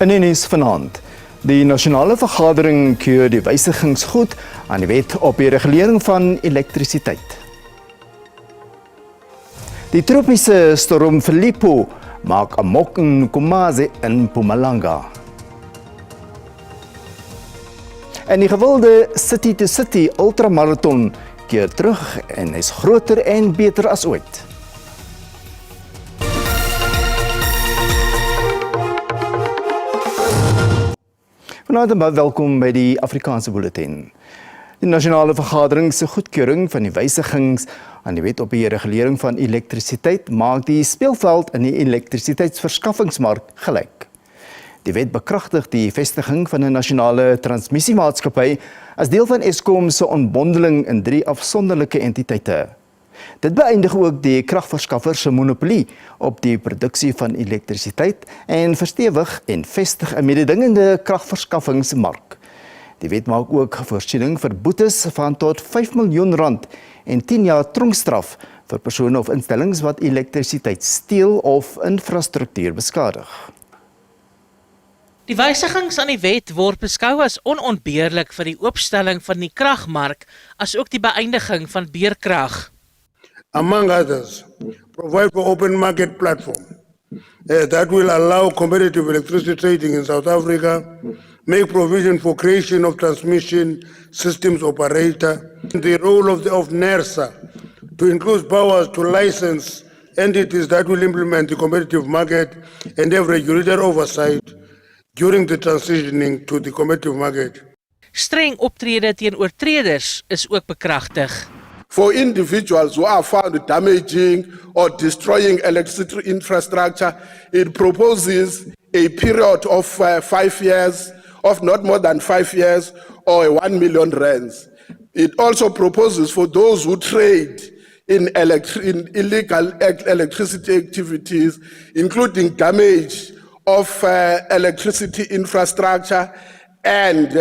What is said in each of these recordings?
In die nuus vanaand. Die nasionale vergadering keur die wysigings goed aan die wet op die regulering van elektrisiteit. Die tropiese storm Filippo maak amok in Nkomazi in Mpumalanga. En die gewilde city-to-city ultramarathon keer terug en is groter en beter as ooit. Vanaand welkom by die Afrikaanse Bulletin. Die nasionale vergadering se goedkeuring van die wysigings aan die wet op die regulering van elektrisiteit maak die speelveld in die elektrisiteitsverskaffingsmark gelyk. Die wet bekragtig die vestiging van 'n nasionale transmissiemaatskappy as deel van Eskom se ontbondeling in 3 afsonderlike entiteite. Dit beëindig ook die kragverskaffer se monopolie op die produksie van elektrisiteit en verstewig en vestig 'n mededingende kragverskaffingsmark. Die wet maak ook voorsiening vir boetes van tot R5 miljoen en 10 jaar tronkstraf vir persone of instellings wat elektrisiteit steel of infrastruktuur beskadig. Die wysigings aan die wet word beskou as onontbeerlik vir die oopstelling van die kragmark, as ook die beëindiging van beerkrag. Among others, provide for open market platform that will allow competitive electricity trading in South Africa, make provision for creation of transmission systems operator, the role of NERSA to include powers to license entities that will implement the competitive market and have regulator oversight during the transitioning to the competitive market. Streng optrede teen oortreders is ook bekragtig. For individuals who are found damaging or destroying electricity infrastructure, it proposes a period of 5 years, of not more than 5 years, or R1 million. It also proposes for those who trade in illegal electricity activities, including damage of electricity infrastructure and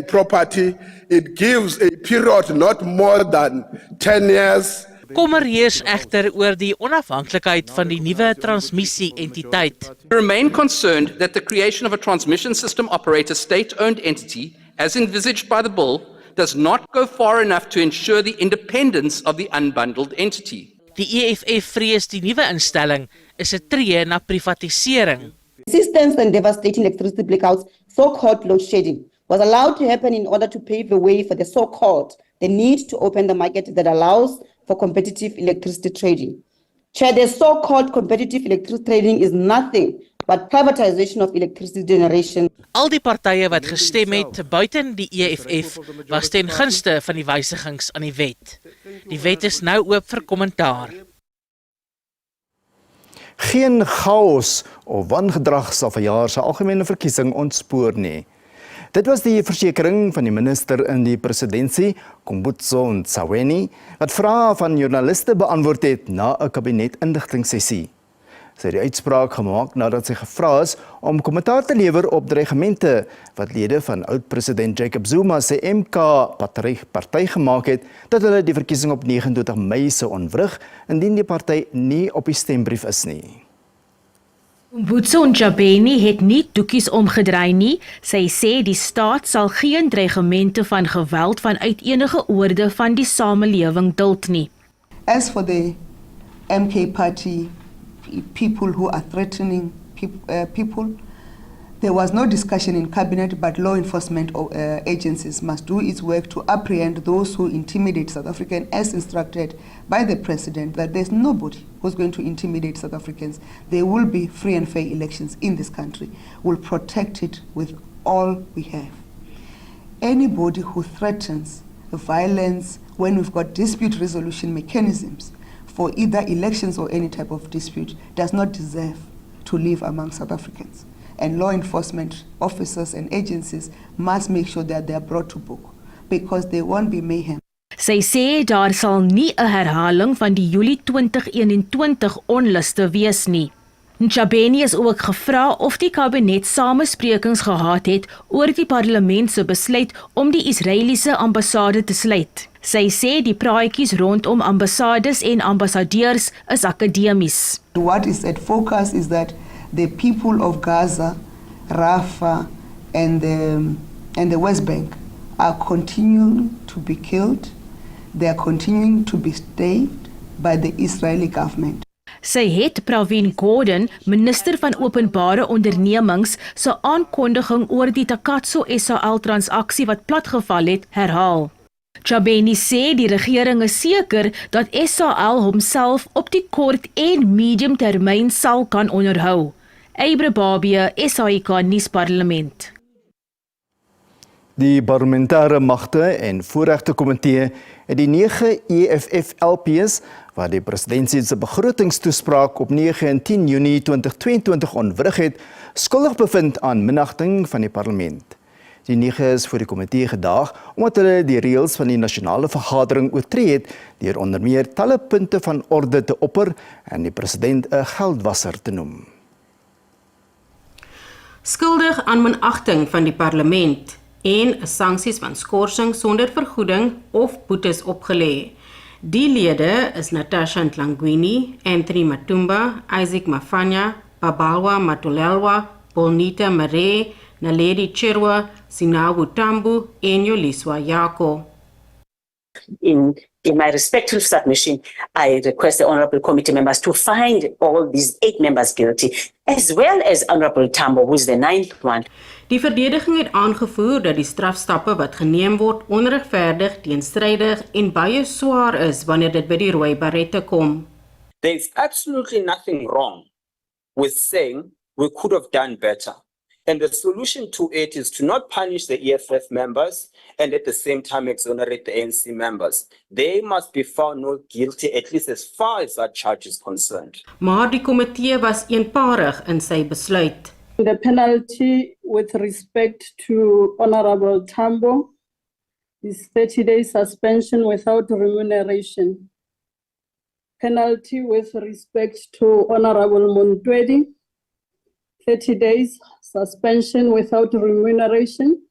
property, it gives a period not more than 10 years. Kommer heers egter oor die onafhanklikheid van die nuwe transmissie-entiteit. We remain concerned that the creation of a transmission system operator state-owned entity, as envisaged by the bill, does not go far enough to ensure the independence of the unbundled entity. Die EFF vrees die nuwe instelling is 'n tree na privatisering. Persistent and devastating electricity blackouts, so-called load shedding, was allowed to happen in order to pave the way for the need to open the market that allows for competitive electricity trading. Chair, the so-called competitive electricity trading is nothing but privatization of electricity generation. Al die partye wat gestem het buiten die EFF was ten gunste van die wysigings aan die wet. Die wet is nou oop vir kommentaar. Geen chaos of wangedrag sal vanjaar se algemene verkiesing ontspoor nie. Dit was die versekering van die minister in die presidentskap, Kumbutso Ntshaweni, wat vrae van joernaliste beantwoord het na 'n kabinet-inligtingsessie. Sy het die uitspraak gemaak nadat sy gevra is om kommentaar te lewer op dreigemente wat lede van oud-president Jacob Zuma se MK-party gemaak het dat hulle die verkiesing op 29 Mei sou ontwrig indien die party nie op die stembrief is nie. Kumbutso Ntshaweni het nie doekies omgedraai nie. Sy sê die staat sal geen dreigemente van geweld vanuit enige oorde van die samelewing duld nie. As for the MK party, people who are threatening people, there was no discussion in cabinet, but law enforcement agencies must do its work to apprehend those who intimidate South Africans as instructed by the president, that there's nobody who's going to intimidate South Africans. There will be free and fair elections in this country. We'll protect it with all we have. Anybody who threatens violence when we've got dispute resolution mechanisms for either elections or any type of dispute does not deserve to live among South Africans. And law enforcement officers and agencies must make sure that they are brought to book, because there won't be mayhem. Sy sê daar sal nie 'n herhaling van die Julie 2021 onluste wees nie. Ntshaweni is ook gevra of die kabinet samesprekings gehad het oor die parlement se besluit om die Israeliese ambassade te sluit. Sy sê die praatjies rondom ambassades en ambassadeurs is akademies. What is at focus is that the people of Gaza, Rafah, and the West Bank are continuing to be killed. They are continuing to be stayed by the Israeli government. Sy het Pravin Gordhan, minister van openbare ondernemings, se aankondiging oor die Takatso SAL transaksie wat platgeval het, herhaal. Chabeni sê die regering is seker dat SAL homself op die kort en medium termyn sal kan onderhou. Eibre Babie, SABC Nuusparlement. Die parlementêre magte en voorregte komitee het die 9 EFF-LPs wat die presidentsie se begrotingstoespraak op 9 en 10 Junie 2022 ontwrig het, skuldig bevind aan minagting van die parlement. Die 9 is voor die komitee gedaag omdat hulle die reëls van die nasionale vergadering oortree het deur onder meer talle punte van orde te opper en die president 'n geldwasser te noem. Skuldig aan minagting van die parlement en sanksies van skorsing sonder vergoeding of boetes opgelê. Die lede is Natasha Ntlangwini, Anthony Matumba, Isaac Mafanya, Babalwa Matulelwa, Bonita Mare, Naledi Chirwa, Sinawu Tambu en Yoliswa Yako. In my respectful submission, I request the Honourable Committee members to find all these 8 members guilty, as well as Honourable Tambo, who is the 9th one. Die verdediging het aangevoer dat die strafstappe wat geneem word onregverdig, teenstrydig en baie swaar is wanneer dit by die rooi barrette kom. There's absolutely nothing wrong with saying we could have done better. And the solution to it is to not punish the EFF members and at the same time exonerate the ANC members. They must be found not guilty, at least as far as that charge is concerned. Maar die komitee was eenparig in sy besluit. The penalty with respect to Honourable Tambo is 30-day suspension without remuneration. Penalty with respect to Honourable Montwedi, 30 days suspension without remuneration.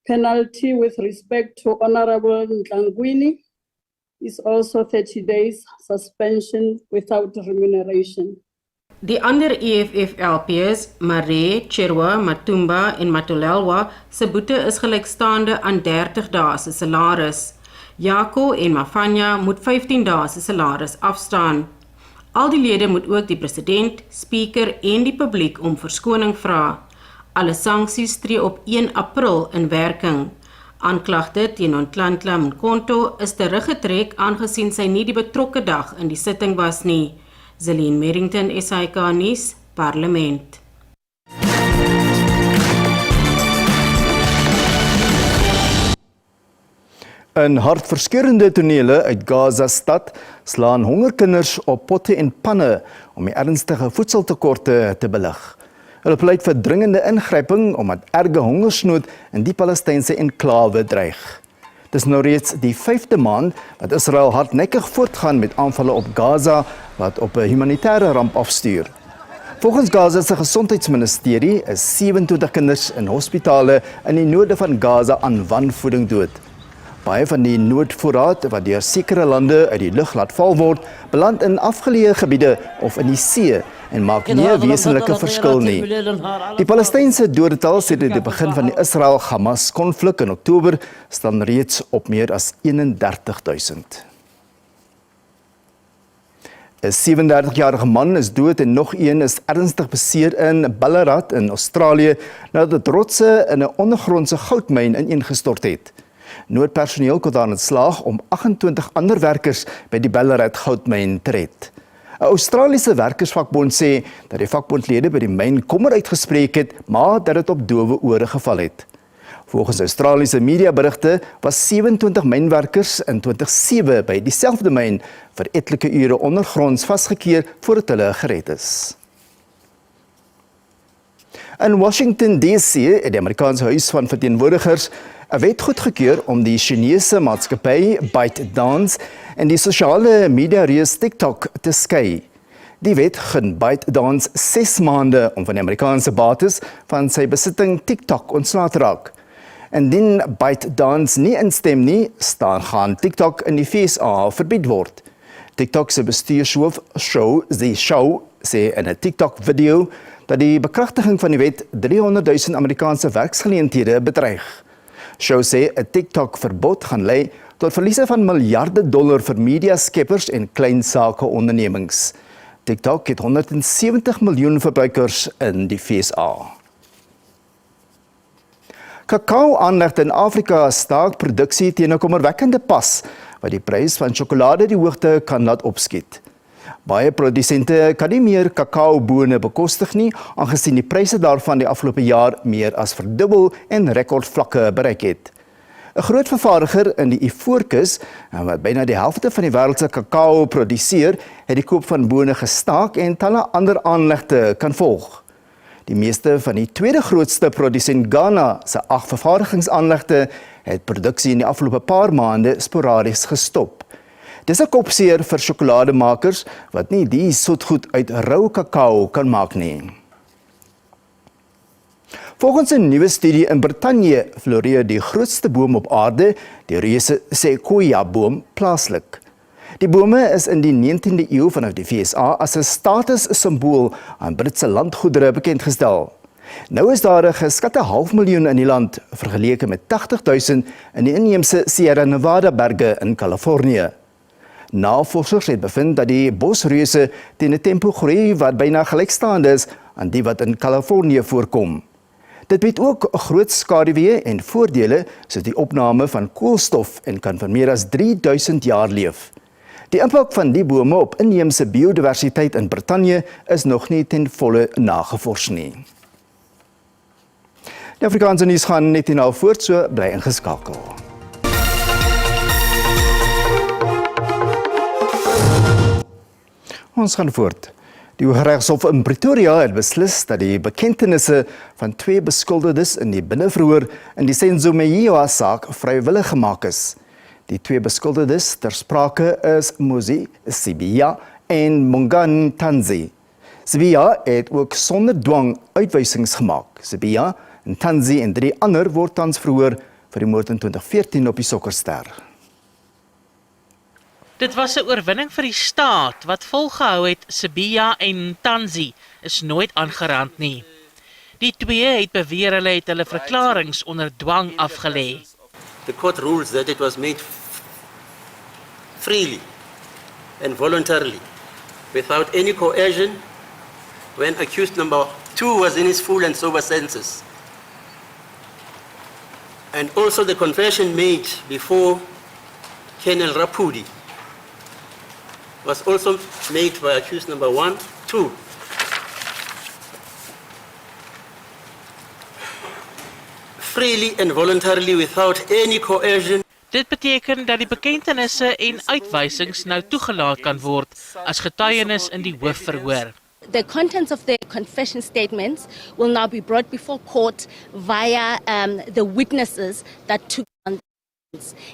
Penalty with respect to Honourable Ntlangwini is also 30 days suspension without remuneration. Die ander EFF-LPs, Mare, Chirwa, Matumba en Matulelwa, se boete is gelykstaande aan 30 dae se salaris. Yako en Mafanya moet 15 dae se salaris afstaan. Al die lede moet ook die president, speaker en die publiek om verskoning vra. Alle sanksies tree op 1 April in werking. Aanklagte teen Ntlantla Mkonto is teruggetrek aangesien sy nie die betrokke dag in die sitting was nie. Zelene Merrington, SABC Nuus, Parlement. In hartverskeurende tonele uit Gaza-stad slaan hongerkinders op potte en panne om die ernstige voedseltekorte te belig. Hulle pleit vir dringende ingryping omdat erge hongersnood in die Palestynse enklawe dreig. Dis nou reeds die 5de maand wat Israel hardnekkig voortgaan met aanvalle op Gaza wat op 'n humanitêre ramp afstuur. Volgens Gaza se gesondheidsministerie is 27 kinders in hospitale in die noorde van Gaza aan wanvoeding dood. Baie van die noodvoorraad wat deur sekere lande uit die lug laat val word, beland in afgeleë gebiede of in die see en maak nie 'n wesenlike verskil nie. Die Palestynse dodetal sedert die begin van die Israel-Hamas konflik in Oktober staan reeds op meer as 31.000. 'n 37-jarige man is dood en nog een is ernstig beseer in Ballarat in Australië nadat rotse in 'n ondergrondse goudmyn ineengestort het. Noodpersoneel kon daarin slaag om 28 ander werkers by die Ballarat goudmyn te red. 'n Australiese werkersvakbond sê dat die vakbondlede by die myn kommer uitgespreek het, maar dat dit op dowe ore geval het. Volgens Australiese mediaberigte was 27 mynwerkers in 2007 by dieselfde myn vir etlike ure ondergronds vasgekeer voordat hulle gered is. In Washington DC het die Amerikaanse Huis van Verteenwoordigers 'n wet goedgekeur om die Chinese maatskappy ByteDance en die sosiale media reus TikTok te skei. Die wet gun ByteDance 6 maande om van die Amerikaanse bates van sy besitting TikTok ontslae te raak. Indien ByteDance nie instem nie, gaan TikTok in die VSA verbied word. TikTok se bestuurshoof Zhou sê in 'n TikTok-video dat die bekragtiging van die wet 300,000 Amerikaanse werksgeleenthede bedreig. Show sê 'n TikTok-verbod gaan lei tot verliese van miljarde dollar vir mediaskeppers en klein sakeondernemings. TikTok het 170 miljoen verbruikers in die VSA. Kakao-aanlegte in Afrika staak produksie teen 'n kommerwekkende pas, wat die prys van sjokolade die hoogte kan laat opskiet. Baie produsente kan nie meer kakaobone bekostig nie, aangesien die pryse daarvan die afgelope jaar meer as verdubbel en rekordvlakke bereik het. 'n Groot vervaardiger in die Ivoorkus, wat byna die helfte van die wêreld se kakao produseer, het die koop van bone gestaak en talle ander aanlegte kan volg. Die meeste van die tweede grootste produsent Ghana se 8 vervaardigingsaanlegte het produksie in die afgelope paar maande sporadies gestop. Dis 'n kopseer vir sjokolademakers wat nie die soetgoed uit rou kakao kan maak nie. Volgens 'n nuwe studie in Brittanje floreer die grootste boom op aarde, die reuse sequoia-boom, plaaslik. Die bome is in die 19de eeu vanaf die VSA as 'n statussimbool aan Britse landgoedere bekendgestel. Nou is daar 'n geskatte 500,000 in die land, vergeleke met 80,000 in die inheemse Sierra Nevada berge in Kalifornië. Navorsers het bevind dat die bosreuse teen 'n tempo groei wat byna gelykstaand is aan die wat in Kalifornië voorkom. Dit bied ook groot skaduwee en voordele soos die opname van koolstof en kan vir meer as 3000 jaar leef. Die impak van die bome op inheemse biodiversiteit in Brittanje is nog nie ten volle nagevors nie. Die Afrikaanse nuus gaan net hierna voort, so bly ingeskakel. Ons gaan voort. Die Hooggeregshof in Pretoria het beslis dat die bekentenisse van 2 beskuldigdes in die binneverhoor in die Senzo Meyiwa-saak vrywillig gemaak is. Die 2 beskuldigdes ter sprake is Muzi Sibiya en Mongani Tanzi. Sibiya het ook sonder dwang uitwysings gemaak. Sibiya en Tanzi en 3 ander word tans verhoor vir die moord in 2014 op die sokkerster. Dit was 'n oorwinning vir die staat wat volgehou het Sibiya en Tanzi is nooit aangerand nie. Die 2 het beweer hulle het hulle verklaringe onder dwang afgelê. The court rules that it was made freely and voluntarily, without any coercion, when accused number 2 was in his full and sober senses. And also the confession made before Colonel Rapudi was also made by accused number 1, 2. Freely and voluntarily without any coercion. Dit beteken dat die bekentenisse en uitwysings nou toegelaat kan word as getuienis in die hoofverhoor. The contents of the confession statements will now be brought before court via the witnesses that took on,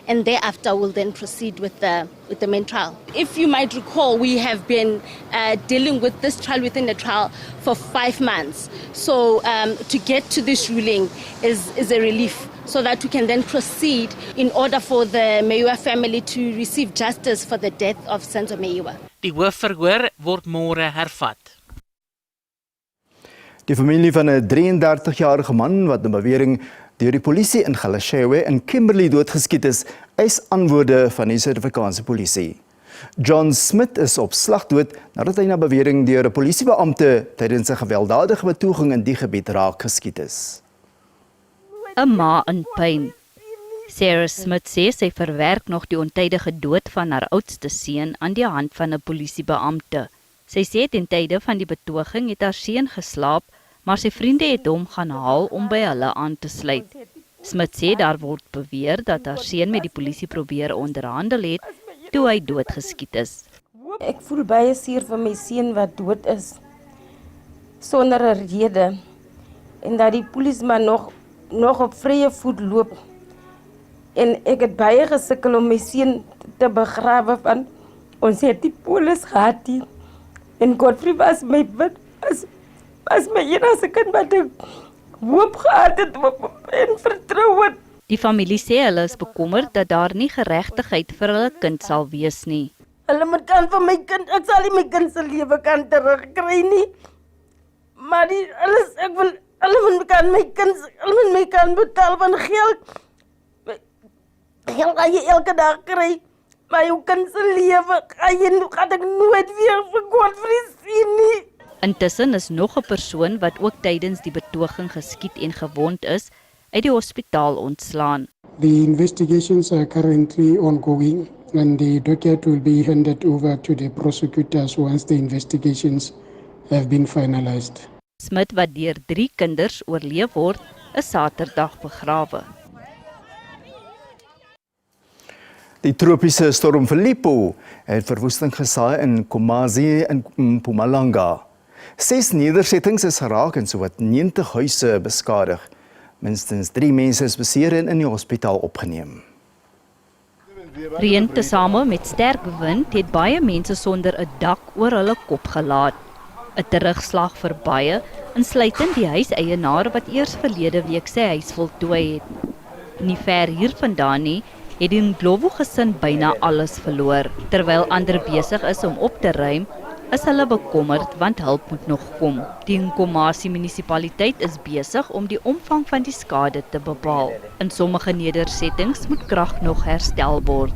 and thereafter will then proceed with the main trial. If you might recall, we have been dealing with this trial within the trial for 5 months. So to get to this ruling is a relief, so that we can then proceed in order for the Meyiwa family to receive justice for the death of Senzo Meyiwa. Die hoofverhoor word môre hervat. Die familie van 'n 33-jarige man wat 'n bewering deur die polisie in Galashewe in Kimberley doodgeskiet is, eis antwoorde van die Suid-Afrikaanse polisie. John Smith is op slag dood nadat hy na bewering deur 'n polisiebeampte tydens 'n gewelddadige betoging in die gebied raak geskiet is. 'n Ma in pyn. Sarah Smith sê sy verwerk nog die ontydige dood van haar oudste seun aan die hand van 'n polisiebeampte. Sy sê ten tye van die betoging het haar seun geslaap, maar sy vriende het hom gaan haal om by hulle aan te sluit. Smith sê daar word beweer dat haar seun met die polisie probeer onderhandel het toe hy doodgeskiet is. Ek voel baie seer vir my seun wat dood is sonder 'n rede en dat die polisieman nog op vrye voet loop. En ek het baie gesukkel om my seun te begrawe van ons het die polis gehad nie. En Godfrey was my bid as my enigste kind wat ek hoop gehad het en vertrou het. Die familie sê hulle is bekommerd dat daar nie geregtigheid vir hulle kind sal wees nie. Hulle moet kan vir my kind, ek sal nie my kind se lewe kan terugkry nie. Maar die alles ek wil hulle moet kan my kind, hulle moet my kan betaal van geld. Geld kan jy elke dag kry. Maar jou kind se lewe gaan ek nooit weer vir Godfried sien nie. Intussen is nog 'n persoon wat ook tydens die betoging geskiet en gewond is, uit die hospitaal ontslaan. The investigations are currently ongoing and the docket will be handed over to the prosecutors once the investigations have been finalized. Smit wat deur 3 kinders oorleef word, is Saterdag begrawe. Die tropiese storm Filippo het verwoesting gesaai in Komazi en Mpumalanga. 6 nedersettings is geraak en sowat 90 huise beskadig. Minstens 3 mense is beseer en in die hospitaal opgeneem. Reën tesame met sterk wind het baie mense sonder 'n dak oor hulle kop gelaat. 'n Terugslag vir baie, insluitend die huiseienaar wat eers verlede week sy huis voltooi het. Nie ver hiervandaan nie, het die Ndlovu gesin byna alles verloor. Terwyl ander besig is om op te ruim, is hulle bekommerd want hulp moet nog kom. Die Nkomasi munisipaliteit is besig om die omvang van die skade te bepaal. In sommige nedersettings moet krag nog herstel word.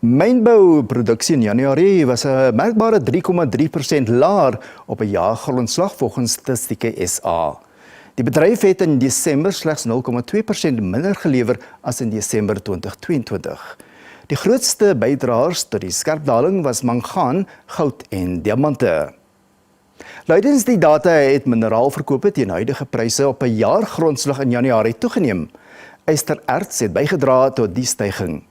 Mynbouproduksie in Januarie was 'n merkbare 3,3% laer op 'n jaargrondslag volgens Statistieke SA. Die bedryf het in Desember slegs 0,2% minder gelewer as in Desember 2022. Die grootste bydraers tot die skerp daling was mangaan, goud en diamante. Luidens die data het mineraalverkope teen huidige pryse op 'n jaargrondslag in Januarie toegeneem. Ystererts het bygedra tot die styging.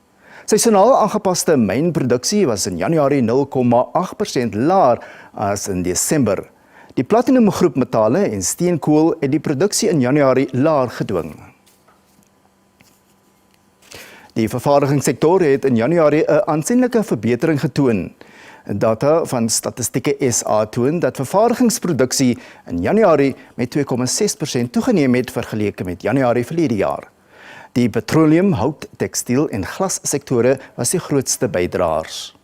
Seisonaal aangepaste mynproduksie was in Januarie 0,8% laer as in Desember. Die platinumgroep metale en steenkool het die produksie in Januarie laer gedwing. Die vervaardigingssektor het in Januarie 'n aansienlike verbetering getoon. Data van Statistieke SA toon dat vervaardigingsproduksie in Januarie met 2,6% toegeneem het vergeleke met Januarie verlede jaar. Die petroleum, hout, tekstiel en glassektore was die grootste bydraers.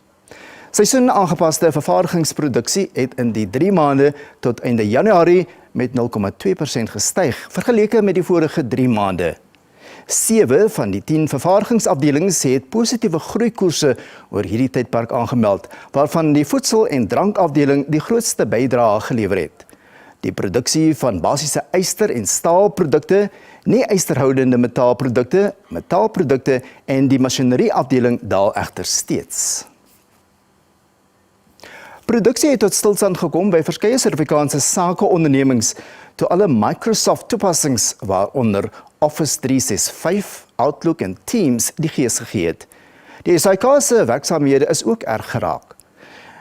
Seisoen aangepaste vervaardigingsproduksie het in die 3 maande tot einde Januarie met 0,2% gestyg vergeleke met die vorige 3 maande. 7 van die 10 vervaardigingsafdelings het positiewe groeikoerse oor hierdie tydperk aangemeld, waarvan die voedsel- en drankafdeling die grootste bydrae gelewer het. Die produksie van basiese yster- en staalprodukte, nie ysterhoudende metaalprodukte en die masjinerieafdeling daal egter steeds. Produksie het tot stilstand gekom by verskeie Suid-Afrikaanse sakeondernemings toe alle Microsoft toepassings waaronder Office 365, Outlook en Teams die gees gegee het. Die SABC se werksaamhede is ook erg geraak.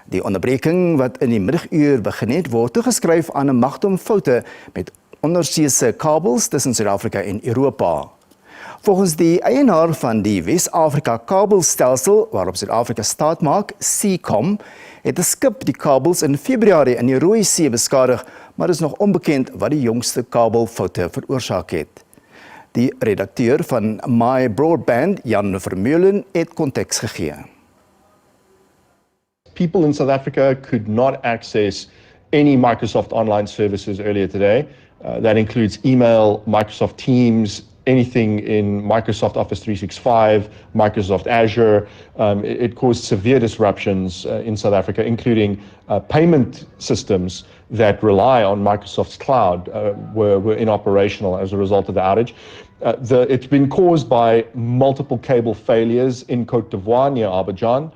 Die onderbreking wat in die middaguur begin het, word toegeskryf aan 'n magdom foute met onderseese kabels tussen Suid-Afrika en Europa. Volgens die eienaar van die Wes-Afrika kabelstelsel waarop Suid-Afrika staat maak, Seacom, het 'n skip die kabels in Februarie in die Rooi See beskadig, maar is nog onbekend wat die jongste kabelfoute veroorsaak het. Die redakteur van My Broadband, Jan Vermeulen, het konteks gegee. People in South Africa could not access any Microsoft online services earlier today. That includes email, Microsoft Teams, anything in Microsoft Office 365, Microsoft Azure. It caused severe disruptions in South Africa, including payment systems that rely on Microsoft's cloud were inoperational as a result of the outage. It's been caused by multiple cable failures in Côte d'Ivoire near Abidjan.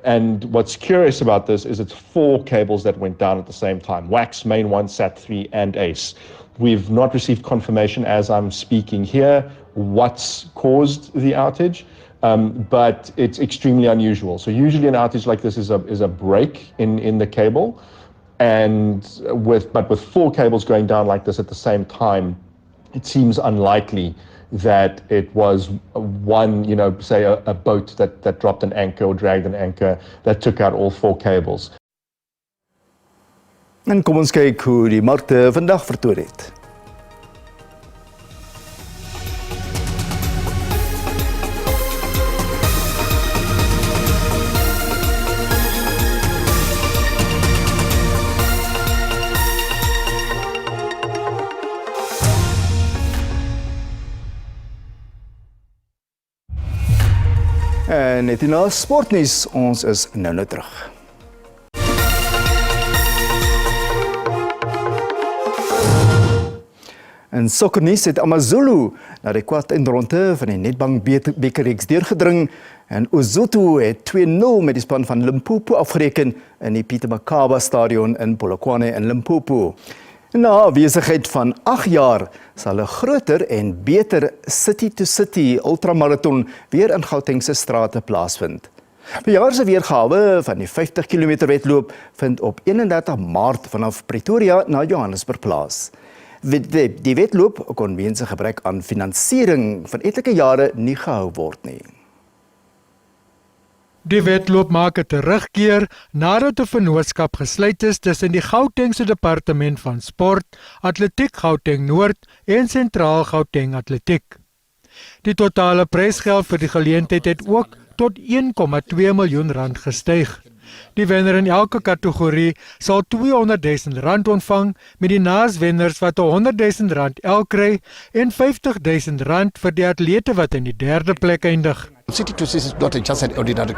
And what's curious about this is it's 4 cables that went down at the same time: WAX, Main 1, SAT3, and ACE. We've not received confirmation as I'm speaking here what's caused the outage, but it's extremely unusual. So usually an outage like this is a break in the cable, and with 4 cables going down like this at the same time, it seems unlikely that it was one, say a boat that dropped an anchor or dragged an anchor that took out all 4 cables. En kom ons kyk hoe die markte vandag vertoon het. En net na sportnuus, ons is nou terug. In sokkernuus het AmaZulu na die kwart-eindronde van die Nedbank bekerreeks deurgedring en Lesotho het 2-0 met die span van Limpopo afgereken in die Pieter Mokaba stadion in Polokwane in Limpopo. Na 'n besigheid van 8 jaar sal 'n groter en beter city-to-city ultramarathon weer in Gauteng se strate plaasvind. Verjaar se weergawe van die 50 km wedloop vind op 31 Maart vanaf Pretoria na Johannesburg plaas. Die wedloop kon weens 'n gebrek aan finansiering van etlike jare nie gehou word nie. Die wedloop maak 'n terugkeer nadat 'n vennootskap gesluit is tussen die Gautengse Departement van Sport, Atletiek Gauteng Noord en Sentraal Gauteng Atletiek. Die totale prysgeld vir die geleentheid het ook tot R1,2 miljoen gestyg. Die wenner in elke kategorie sal R200,000 ontvang, met die naaswenners wat R100,000 elk kry en R50,000 vir die atlete wat in die derde plek eindig. City to City is not just an ordinary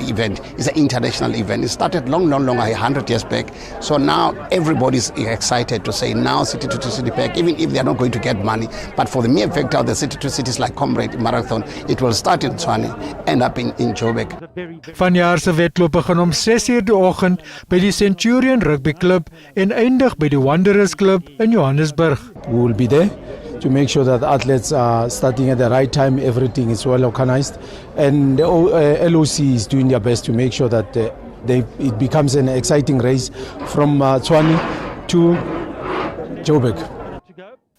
event, it's an international event. It started long 100 years back. So now everybody's excited to say now City to City back, even if they're not going to get money. But for the mere fact of the City to City is like Comrade Marathon, it will start in Tshwane, end up in Joburg. Vanjaar se wedloop begin om 6:00 die oggend by die Centurion Rugby Club en eindig by die Wanderers Club in Johannesburg. We will be there to make sure that athletes are starting at the right time, everything is well organized, and the LOC is doing their best to make sure that it becomes an exciting race from Tshwane to Joburg.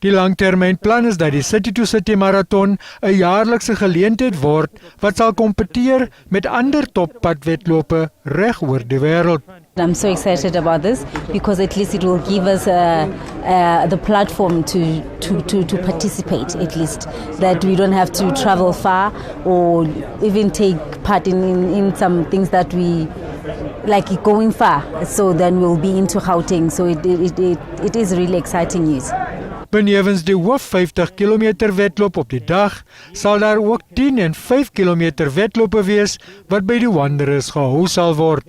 Die langtermynplan is dat die City-to-City Marathon 'n jaarlikse geleentheid word wat sal kompeteer met ander toppadwedlope reg oor die wêreld. I'm so excited about this because at least it will give us the platform to participate, at least that we don't have to travel far or even take part in some things that we like going far. So then we'll be into Gauteng. So it is really exciting news. Benewens die hoof 50 km wedloop op die dag, sal daar ook 10 en 5 km wedlope wees wat by die Wanderers gehou sal word.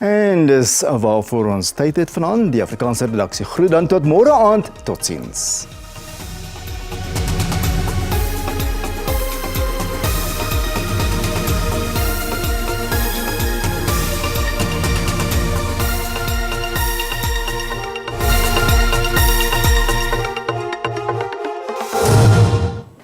En dis waarvoor ons tyd het vanaand. Die Afrikaanse redaksie groet dan tot môre aand. Totsiens.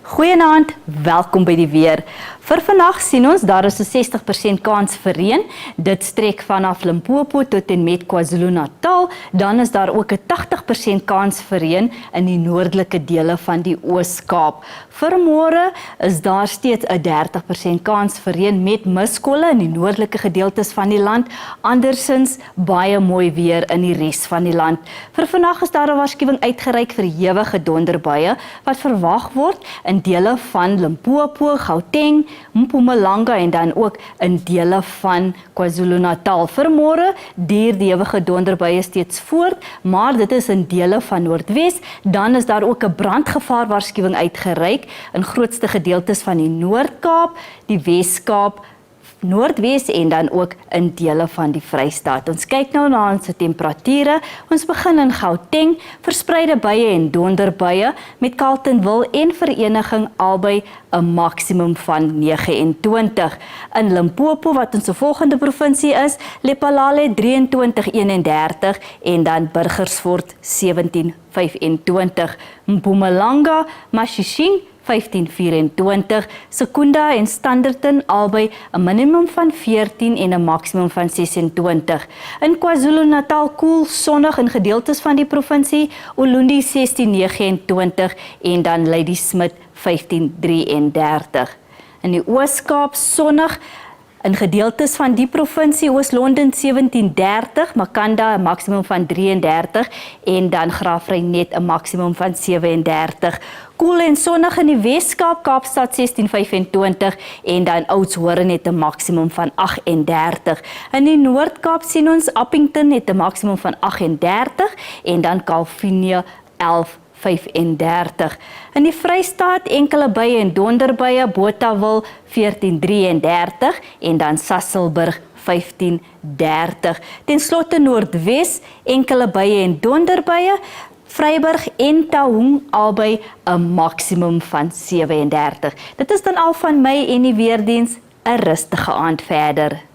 Goeienaand, welkom by die weer. Vir vandag sien ons daar is 'n 60% kans vir reën. Dit strek vanaf Limpopo tot en met KwaZulu-Natal. Dan is daar ook 'n 80% kans vir reën in die noordelike dele van die Oos-Kaap. Vir môre is daar steeds 'n 30% kans vir reën met miskolle in die noordelike gedeeltes van die land. Andersins baie mooi weer in die res van die land. Vir vandag is daar 'n waarskuwing uitgereik vir ewige donderbuie wat verwag word in dele van Limpopo, Gauteng, Mpumalanga en dan ook in dele van KwaZulu-Natal. Vir môre duur die ewige donderbuie steeds voort, maar dit is in dele van Noordwes. Dan is daar ook 'n brandgevaarwaarskuwing uitgereik in grootste gedeeltes van die Noord-Kaap, die Wes-Kaap, Noordwes en dan ook in dele van die Vrystaat. Ons kyk nou na ons temperature. Ons begin in Gauteng, verspreide buie en donderbuie met Carletonville en Vereniging albei 'n maksimum van 29. In Limpopo wat ons volgende provinsie is, Lephalale 23:31 en dan Burgersfort 17:25. Mpumalanga, Mashishing 15:24, Secunda en Standerton albei 'n minimum van 14 en 'n maksimum van 26. In KwaZulu-Natal koel sonnig in gedeeltes van die provinsie, Ulundi 16:29 en dan Ladysmith 15:33. In die Oos-Kaap sonnig in gedeeltes van die provinsie, Oos-London 17:30, Makanda 'n maksimum van 33 en dan Graafrenet 'n maksimum van 37. Koel en sonnig in die Wes-Kaap, Kaapstad 16:25 en dan Oudtshoorn het 'n maksimum van 38. In die Noord-Kaap sien ons Appington het 'n maksimum van 38 en dan Kalvinia 35. In die Vrystaat enkele buie en donderbuie, Botawil 14:33 en dan Sasolburg 15:30. Ten slotte Noordwes enkele buie en donderbuie, Vryburg en Taung albei 'n maksimum van 37. Dit is dan al van my en die weerdiens, 'n rustige aand verder.